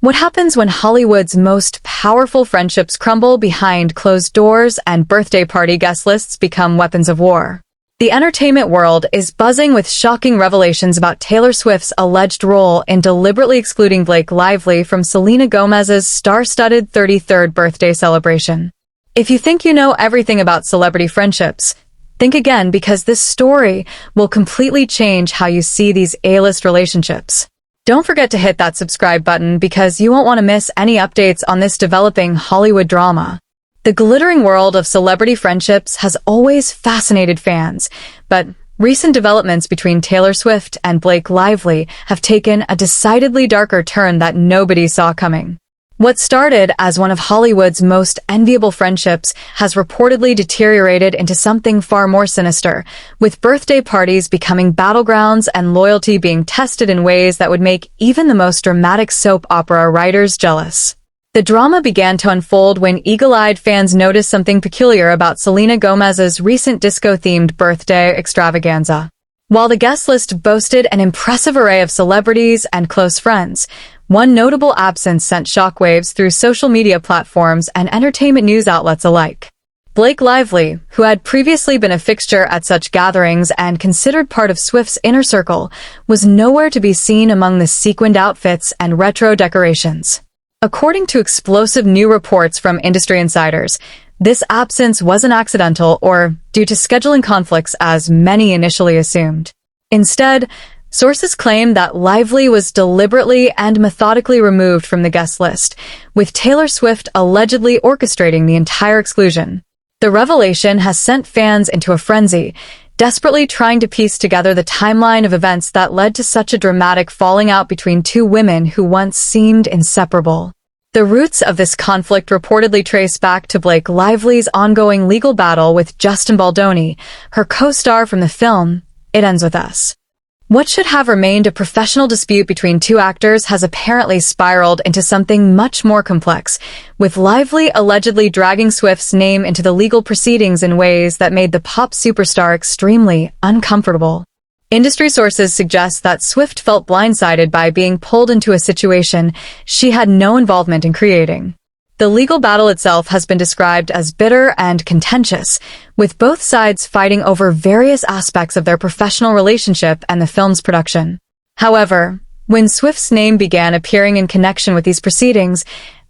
What happens when Hollywood's most powerful friendships crumble behind closed doors and birthday party guest lists become weapons of war? The entertainment world is buzzing with shocking revelations about Taylor Swift's alleged role in deliberately excluding Blake Lively from Selena Gomez's star-studded 33rd birthday celebration. If you think you know everything about celebrity friendships, think again, because this story will completely change how you see these A-list relationships. Don't forget to hit that subscribe button because you won't want to miss any updates on this developing Hollywood drama. The glittering world of celebrity friendships has always fascinated fans, but recent developments between Taylor Swift and Blake Lively have taken a decidedly darker turn that nobody saw coming. What started as one of Hollywood's most enviable friendships has reportedly deteriorated into something far more sinister, with birthday parties becoming battlegrounds and loyalty being tested in ways that would make even the most dramatic soap opera writers jealous. The drama began to unfold when eagle-eyed fans noticed something peculiar about Selena Gomez's recent disco-themed birthday extravaganza. While the guest list boasted an impressive array of celebrities and close friends, one notable absence sent shockwaves through social media platforms and entertainment news outlets alike. Blake Lively, who had previously been a fixture at such gatherings and considered part of Swift's inner circle, was nowhere to be seen among the sequined outfits and retro decorations. According to explosive new reports from industry insiders, this absence wasn't accidental or due to scheduling conflicts as many initially assumed. Instead, sources claim that Lively was deliberately and methodically removed from the guest list, with Taylor Swift allegedly orchestrating the entire exclusion. The revelation has sent fans into a frenzy, desperately trying to piece together the timeline of events that led to such a dramatic falling out between two women who once seemed inseparable. The roots of this conflict reportedly trace back to Blake Lively's ongoing legal battle with Justin Baldoni, her co-star from the film It Ends With Us. What should have remained a professional dispute between two actors has apparently spiraled into something much more complex, with Lively allegedly dragging Swift's name into the legal proceedings in ways that made the pop superstar extremely uncomfortable. Industry sources suggest that Swift felt blindsided by being pulled into a situation she had no involvement in creating. The legal battle itself has been described as bitter and contentious, with both sides fighting over various aspects of their professional relationship and the film's production. However, when Swift's name began appearing in connection with these proceedings,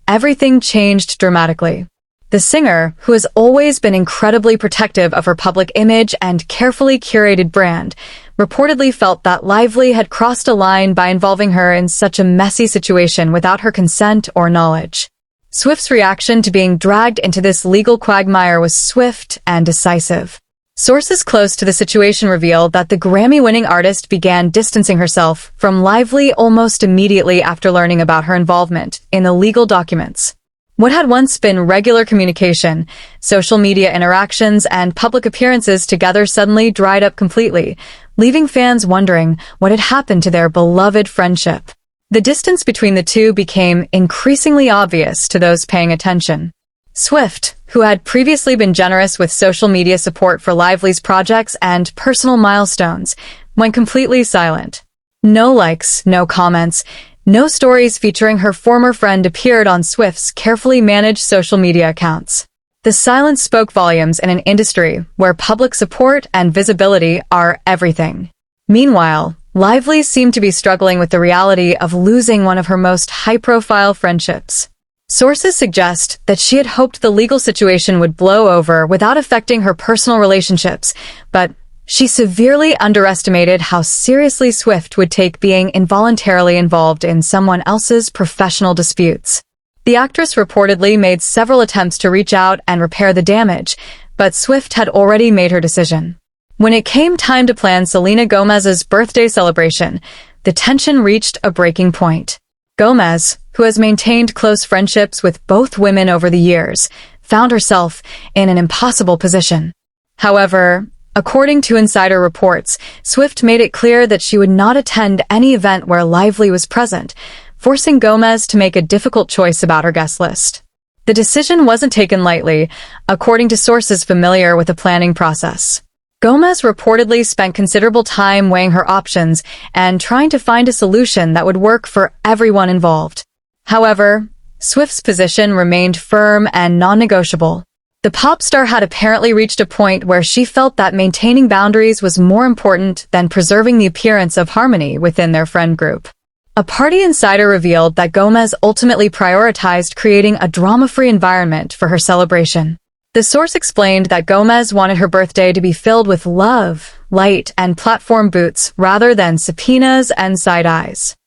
everything changed dramatically. The singer, who has always been incredibly protective of her public image and carefully curated brand, reportedly felt that Lively had crossed a line by involving her in such a messy situation without her consent or knowledge. Swift's reaction to being dragged into this legal quagmire was swift and decisive. Sources close to the situation revealed that the Grammy-winning artist began distancing herself from Lively almost immediately after learning about her involvement in the legal documents. What had once been regular communication, social media interactions, and public appearances together suddenly dried up completely, leaving fans wondering what had happened to their beloved friendship. The distance between the two became increasingly obvious to those paying attention. Swift, who had previously been generous with social media support for Lively's projects and personal milestones, went completely silent. No likes, no comments, no stories featuring her former friend appeared on Swift's carefully managed social media accounts. The silence spoke volumes in an industry where public support and visibility are everything. Meanwhile, Lively seemed to be struggling with the reality of losing one of her most high-profile friendships. Sources suggest that she had hoped the legal situation would blow over without affecting her personal relationships, but she severely underestimated how seriously Swift would take being involuntarily involved in someone else's professional disputes. The actress reportedly made several attempts to reach out and repair the damage, but Swift had already made her decision. When it came time to plan Selena Gomez's birthday celebration, the tension reached a breaking point. Gomez, who has maintained close friendships with both women over the years, found herself in an impossible position. However, according to insider reports, Swift made it clear that she would not attend any event where Lively was present, forcing Gomez to make a difficult choice about her guest list. The decision wasn't taken lightly, according to sources familiar with the planning process. Gomez reportedly spent considerable time weighing her options and trying to find a solution that would work for everyone involved. However, Swift's position remained firm and non-negotiable. The pop star had apparently reached a point where she felt that maintaining boundaries was more important than preserving the appearance of harmony within their friend group. A party insider revealed that Gomez ultimately prioritized creating a drama-free environment for her celebration. The source explained that Gomez wanted her birthday to be filled with love, light, and platform boots rather than subpoenas and side eyes.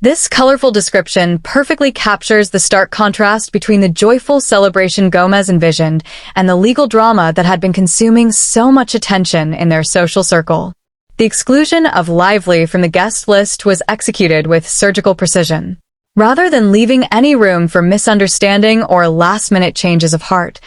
This colorful description perfectly captures the stark contrast between the joyful celebration Gomez envisioned and the legal drama that had been consuming so much attention in their social circle. The exclusion of Lively from the guest list was executed with surgical precision. Rather than leaving any room for misunderstanding or last-minute changes of heart,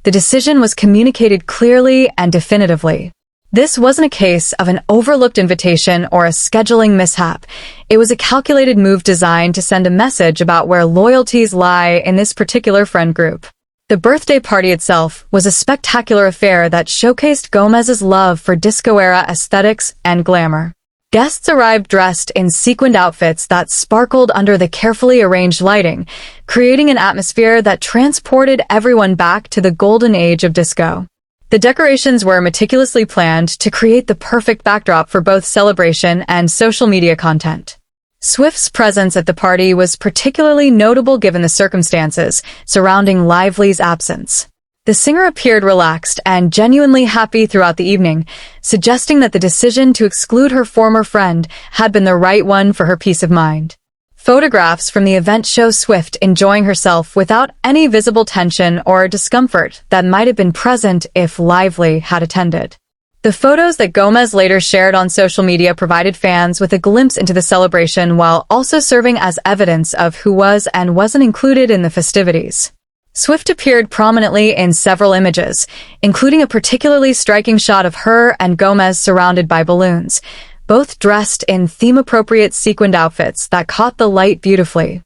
the decision was communicated clearly and definitively. This wasn't a case of an overlooked invitation or a scheduling mishap. It was a calculated move designed to send a message about where loyalties lie in this particular friend group. The birthday party itself was a spectacular affair that showcased Gomez's love for disco-era aesthetics and glamour. Guests arrived dressed in sequined outfits that sparkled under the carefully arranged lighting, creating an atmosphere that transported everyone back to the golden age of disco. The decorations were meticulously planned to create the perfect backdrop for both celebration and social media content. Swift's presence at the party was particularly notable given the circumstances surrounding Lively's absence. The singer appeared relaxed and genuinely happy throughout the evening, suggesting that the decision to exclude her former friend had been the right one for her peace of mind. Photographs from the event show Swift enjoying herself without any visible tension or discomfort that might have been present if Lively had attended. The photos that Gomez later shared on social media provided fans with a glimpse into the celebration while also serving as evidence of who was and wasn't included in the festivities. Swift appeared prominently in several images, including a particularly striking shot of her and Gomez surrounded by balloons, both dressed in theme-appropriate sequined outfits that caught the light beautifully.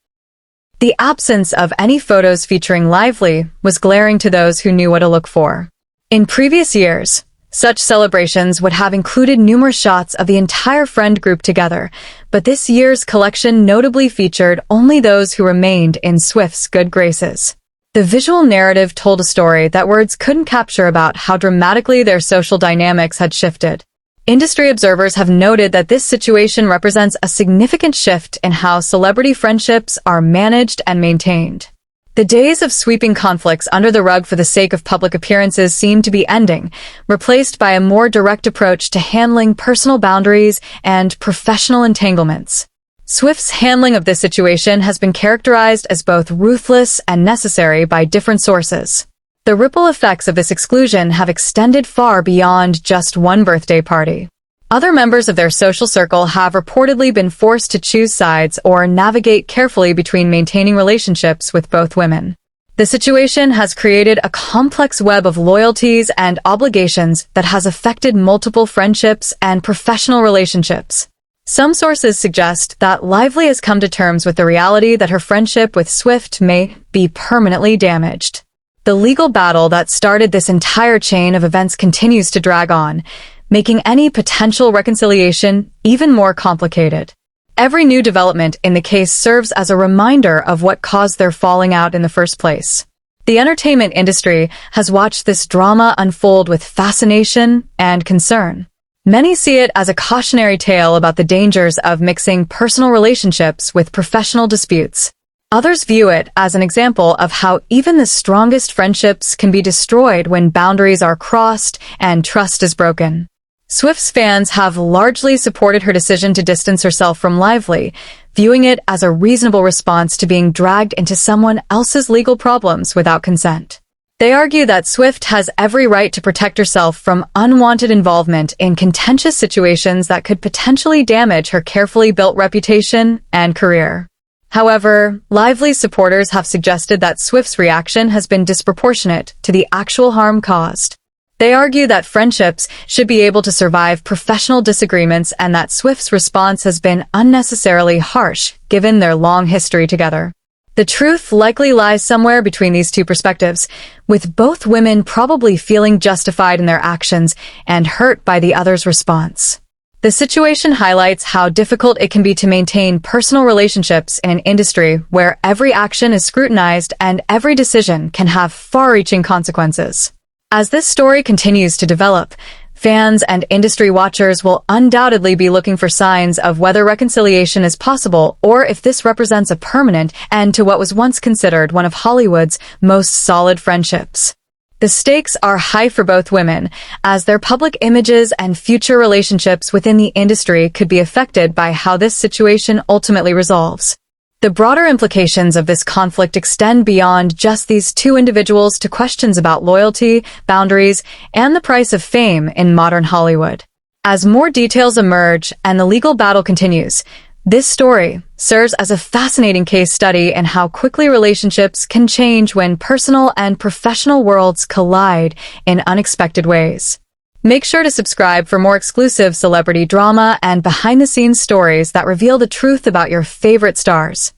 The absence of any photos featuring Lively was glaring to those who knew what to look for. In previous years, such celebrations would have included numerous shots of the entire friend group together, but this year's collection notably featured only those who remained in Swift's good graces. The visual narrative told a story that words couldn't capture about how dramatically their social dynamics had shifted. Industry observers have noted that this situation represents a significant shift in how celebrity friendships are managed and maintained. The days of sweeping conflicts under the rug for the sake of public appearances seem to be ending, replaced by a more direct approach to handling personal boundaries and professional entanglements. Swift's handling of this situation has been characterized as both ruthless and necessary by different sources. The ripple effects of this exclusion have extended far beyond just one birthday party. Other members of their social circle have reportedly been forced to choose sides or navigate carefully between maintaining relationships with both women. The situation has created a complex web of loyalties and obligations that has affected multiple friendships and professional relationships. Some sources suggest that Lively has come to terms with the reality that her friendship with Swift may be permanently damaged. The legal battle that started this entire chain of events continues to drag on, making any potential reconciliation even more complicated. Every new development in the case serves as a reminder of what caused their falling out in the first place. The entertainment industry has watched this drama unfold with fascination and concern. Many see it as a cautionary tale about the dangers of mixing personal relationships with professional disputes. Others view it as an example of how even the strongest friendships can be destroyed when boundaries are crossed and trust is broken. Swift's fans have largely supported her decision to distance herself from Lively, viewing it as a reasonable response to being dragged into someone else's legal problems without consent. They argue that Swift has every right to protect herself from unwanted involvement in contentious situations that could potentially damage her carefully built reputation and career. However, Lively's supporters have suggested that Swift's reaction has been disproportionate to the actual harm caused. They argue that friendships should be able to survive professional disagreements and that Swift's response has been unnecessarily harsh given their long history together. The truth likely lies somewhere between these two perspectives, with both women probably feeling justified in their actions and hurt by the other's response. The situation highlights how difficult it can be to maintain personal relationships in an industry where every action is scrutinized and every decision can have far-reaching consequences. As this story continues to develop, fans and industry watchers will undoubtedly be looking for signs of whether reconciliation is possible or if this represents a permanent end to what was once considered one of Hollywood's most solid friendships. The stakes are high for both women, as their public images and future relationships within the industry could be affected by how this situation ultimately resolves. The broader implications of this conflict extend beyond just these two individuals to questions about loyalty, boundaries, and the price of fame in modern Hollywood. As more details emerge and the legal battle continues, this story serves as a fascinating case study in how quickly relationships can change when personal and professional worlds collide in unexpected ways. Make sure to subscribe for more exclusive celebrity drama and behind-the-scenes stories that reveal the truth about your favorite stars.